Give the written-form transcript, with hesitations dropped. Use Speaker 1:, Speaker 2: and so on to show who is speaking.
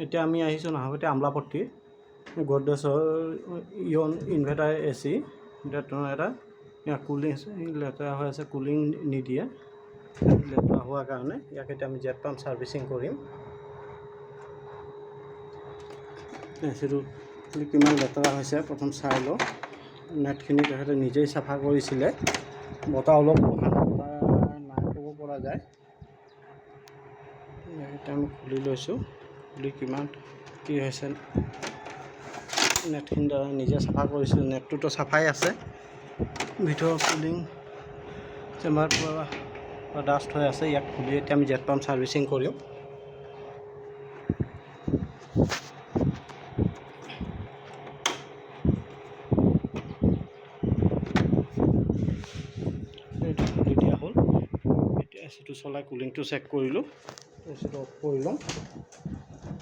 Speaker 1: এতিয়া আমি আহিছোঁ Naharkatia Amolapatty গডৰেজৰ Eon inverter AC এটা ইয়াৰ কুলিং লেতেৰা হৈ আছে, কুলিং নিদিয়ে লেতেৰা হোৱাৰ কাৰণে। ইয়াক এতিয়া আমি জেট পাম্প ছাৰ্ভিচিং কৰিম। এচিটো কিমান লেতেৰা হৈছে প্ৰথম চাই লওঁ। নেটখিনি তেখেতে নিজেই চাফা কৰিছিলে, বতাহ অলপ নাই ক'ব পৰা যায়। এতিয়া আমি খুলি লৈছোঁ, খুলি কিমান কি হৈছে নেটখিনি দ্বাৰা নিজে চাফা কৰিছিলোঁ। নেটটোতো চাফাই আছে, ভিতৰৰ কুলিং চেম্বাৰ পৰা ডাষ্ট হৈ আছে। ইয়াক খুলি এতিয়া আমি জেট পাম্প ছাৰ্ভিচিং কৰিম। এইটো খুলি দিয়া হ'ল। এতিয়া এচিটো চলাই কুলিংটো চেক কৰিলোঁ, এচিটো অফ কৰি লওঁ।